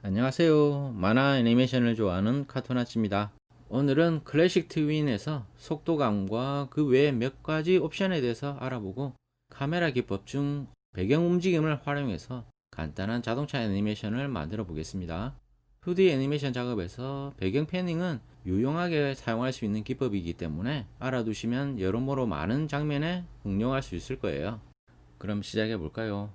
안녕하세요. 만화 애니메이션을 좋아하는 카토나츠입니다. 오늘은 클래식 트윈에서 속도감과 그 외 몇 가지 옵션에 대해서 알아보고 카메라 기법 중 배경 움직임을 활용해서 간단한 자동차 애니메이션을 만들어 보겠습니다. 2D 애니메이션 작업에서 배경 패닝은 유용하게 사용할 수 있는 기법이기 때문에 알아두시면 여러모로 많은 장면에 응용할 수 있을 거예요. 그럼 시작해 볼까요?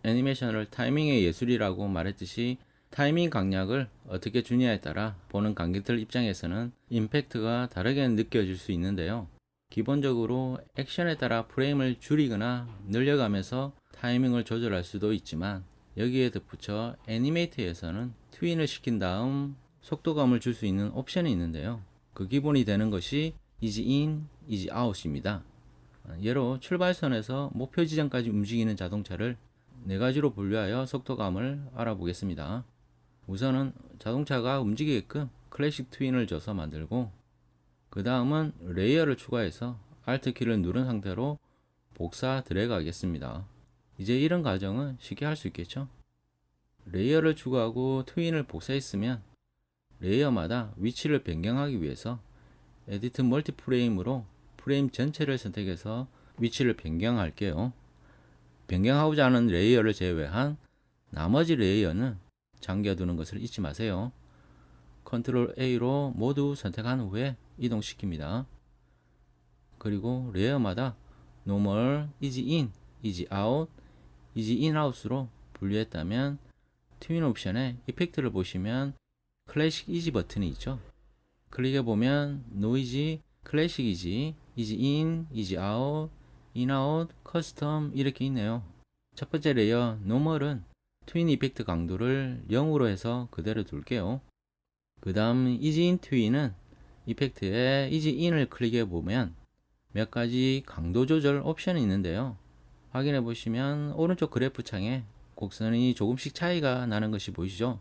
애니메이션을 타이밍의 예술이라고 말했듯이 타이밍 강약을 어떻게 주냐에 따라 보는 관객들 입장에서는 임팩트가 다르게 느껴질 수 있는데요. 기본적으로 액션에 따라 프레임을 줄이거나 늘려가면서 타이밍을 조절할 수도 있지만 여기에 덧붙여 애니메이트에서는 트윈을 시킨 다음 속도감을 줄 수 있는 옵션이 있는데요. 그 기본이 되는 것이 이지 인, 이지 아웃입니다. 예로 출발선에서 목표 지점까지 움직이는 자동차를 네 가지로 분류하여 속도감을 알아보겠습니다. 우선은 자동차가 움직이게끔 클래식 트윈을 줘서 만들고, 그 다음은 레이어를 추가해서 Alt 키를 누른 상태로 복사 드래그 하겠습니다. 이제 이런 과정은 쉽게 할 수 있겠죠? 레이어를 추가하고 트윈을 복사했으면 레이어마다 위치를 변경하기 위해서 에디트 멀티 프레임으로 프레임 전체를 선택해서 위치를 변경할게요. 변경하고자 하는 레이어를 제외한 나머지 레이어는 잠겨두는 것을 잊지 마세요. 컨트롤 A로 모두 선택한 후에 이동시킵니다. 그리고 레이어마다 노멀, 이지 인, 이지 아웃, 이지 인 아웃으로 분류했다면 트윈 옵션에 이펙트를 보시면 클래식 이지 버튼이 있죠. 클릭해보면 노이즈, 클래식 이지, 이지 인, 이지 아웃, 인아웃, 커스텀 이렇게 있네요. 첫 번째 레이어 노멀은 트윈 이펙트 강도를 0으로 해서 그대로 둘게요. 그 다음 이지인 트윈은 이펙트에 이지인을 클릭해 보면 몇 가지 강도 조절 옵션이 있는데요. 확인해 보시면 오른쪽 그래프 창에 곡선이 조금씩 차이가 나는 것이 보이시죠?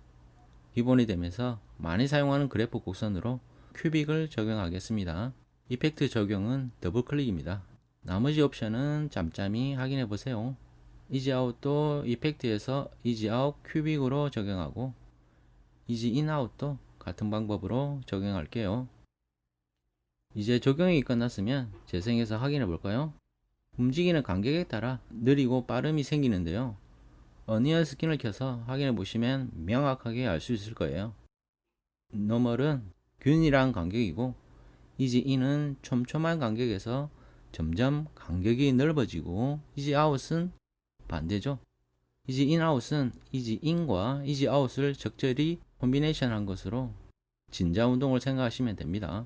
기본이 되면서 많이 사용하는 그래프 곡선으로 큐빅을 적용하겠습니다. 이펙트 적용은 더블 클릭입니다. 나머지 옵션은 짬짬이 확인해 보세요. 이지 아웃도 이펙트에서 이지 아웃 큐빅으로 적용하고 이지 인 아웃도 같은 방법으로 적용할게요. 이제 적용이 끝났으면 재생해서 확인해 볼까요? 움직이는 간격에 따라 느리고 빠름이 생기는데요. 어니언 스킨을 켜서 확인해 보시면 명확하게 알 수 있을 거예요. 노멀은 균일한 간격이고 이지 인은 촘촘한 간격에서 점점 간격이 넓어지고 이지 아웃은 반대죠. 이지 인 아웃은 이지 인과 이지 아웃을 적절히 콤비네이션 한 것으로 진자 운동을 생각하시면 됩니다.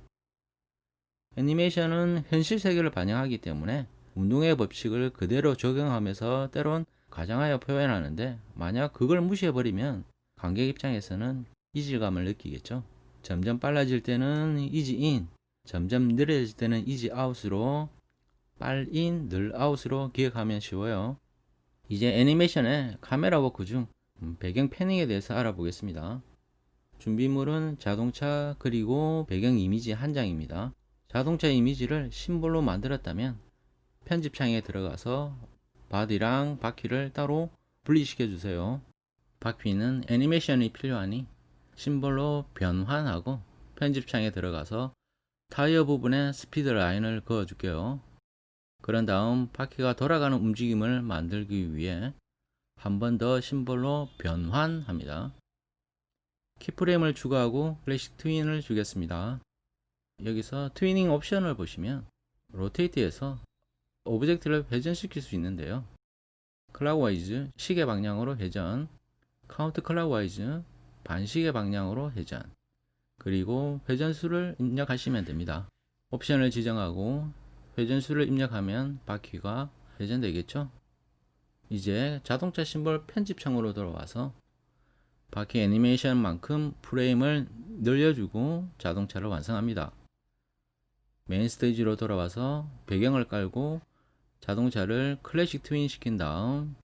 애니메이션은 현실 세계를 반영하기 때문에 운동의 법칙을 그대로 적용하면서 때론 가장하여 표현하는데, 만약 그걸 무시해버리면 관객 입장에서는 이질감을 느끼겠죠. 점점 빨라질 때는 이지 인, 점점 느려질 때는 이지 아웃으로 빨 인, 늘 아웃으로 기억하면 쉬워요. 이제 애니메이션의 카메라 워크 중 배경 패닝에 대해서 알아보겠습니다. 준비물은 자동차 그리고 배경 이미지 한 장입니다. 자동차 이미지를 심볼로 만들었다면 편집창에 들어가서 바디랑 바퀴를 따로 분리시켜 주세요. 바퀴는 애니메이션이 필요하니 심볼로 변환하고 편집창에 들어가서 타이어 부분에 스피드 라인을 그어 줄게요. 그런 다음 바퀴가 돌아가는 움직임을 만들기 위해 한 번 더 심볼로 변환합니다. 키프레임을 추가하고 클래식 트윈을 주겠습니다. 여기서 트위닝 옵션을 보시면 로테이트에서 오브젝트를 회전시킬 수 있는데요. 클락와이즈 시계 방향으로 회전, 카운트 클락와이즈 반시계 방향으로 회전, 그리고 회전수를 입력하시면 됩니다. 옵션을 지정하고 회전수를 입력하면 바퀴가 회전되겠죠. 이제 자동차 심볼 편집창으로 돌아와서 바퀴 애니메이션만큼 프레임을 늘려주고 자동차를 완성합니다. 메인 스테이지로 돌아와서 배경을 깔고 자동차를 클래식 트윈 시킨 다음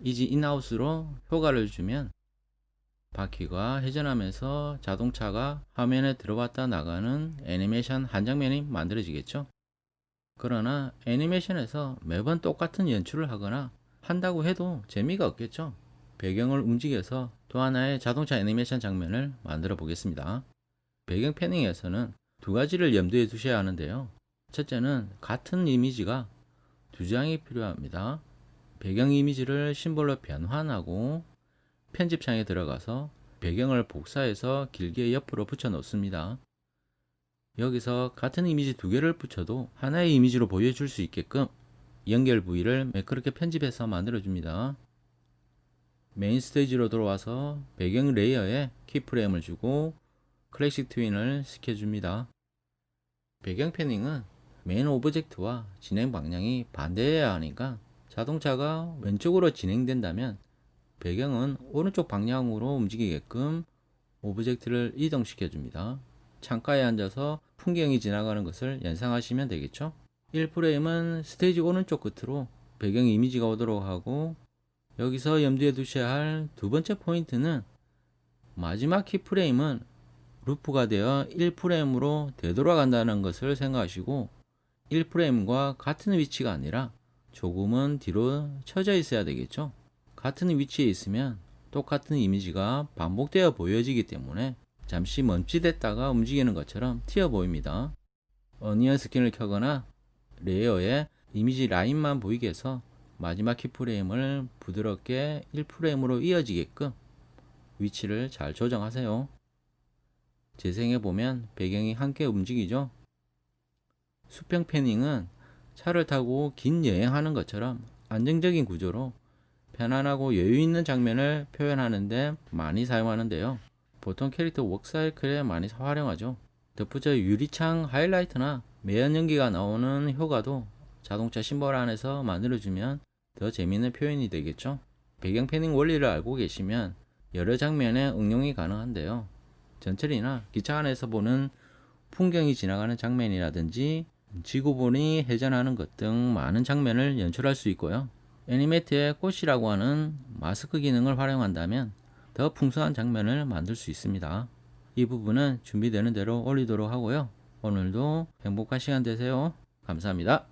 이지 인아웃으로 효과를 주면 바퀴가 회전하면서 자동차가 화면에 들어왔다 나가는 애니메이션 한 장면이 만들어지겠죠. 그러나 애니메이션에서 매번 똑같은 연출을 하거나 한다고 해도 재미가 없겠죠. 배경을 움직여서 또 하나의 자동차 애니메이션 장면을 만들어 보겠습니다. 배경 패닝에서는 두 가지를 염두에 두셔야 하는데요. 첫째는 같은 이미지가 두 장이 필요합니다. 배경 이미지를 심볼로 변환하고 편집창에 들어가서 배경을 복사해서 길게 옆으로 붙여 놓습니다. 여기서 같은 이미지 두 개를 붙여도 하나의 이미지로 보여줄 수 있게끔 연결 부위를 매끄럽게 편집해서 만들어줍니다. 메인 스테이지로 들어와서 배경 레이어에 키프레임을 주고 클래식 트윈을 시켜줍니다. 배경 패닝은 메인 오브젝트와 진행 방향이 반대해야 하니까 자동차가 왼쪽으로 진행된다면 배경은 오른쪽 방향으로 움직이게끔 오브젝트를 이동시켜 줍니다. 창가에 앉아서 풍경이 지나가는 것을 연상하시면 되겠죠. 1프레임은 스테이지 오른쪽 끝으로 배경 이미지가 오도록 하고, 여기서 염두에 두셔야 할 두 번째 포인트는 마지막 키프레임은 루프가 되어 1프레임으로 되돌아간다는 것을 생각하시고 1프레임과 같은 위치가 아니라 조금은 뒤로 쳐져 있어야 되겠죠. 같은 위치에 있으면 똑같은 이미지가 반복되어 보여지기 때문에 잠시 멈칫했다가 움직이는 것처럼 튀어 보입니다. 어니언 스킨을 켜거나 레이어에 이미지 라인만 보이게 해서 마지막 키프레임을 부드럽게 1프레임으로 이어지게끔 위치를 잘 조정하세요. 재생해 보면 배경이 함께 움직이죠. 수평 패닝은 차를 타고 긴 여행하는 것처럼 안정적인 구조로 편안하고 여유 있는 장면을 표현하는데 많이 사용하는데요. 보통 캐릭터 워크사이클에 많이 활용하죠. 덧붙여 유리창 하이라이트나 매연 연기가 나오는 효과도 자동차 심볼 안에서 만들어주면 더 재미있는 표현이 되겠죠. 배경 패닝 원리를 알고 계시면 여러 장면에 응용이 가능한데요. 전철이나 기차 안에서 보는 풍경이 지나가는 장면이라든지 지구본이 회전하는 것 등 많은 장면을 연출할 수 있고요. 애니메이트의 꽃이라고 하는 마스크 기능을 활용한다면 더 풍성한 장면을 만들 수 있습니다. 이 부분은 준비되는 대로 올리도록 하고요. 오늘도 행복한 시간 되세요. 감사합니다.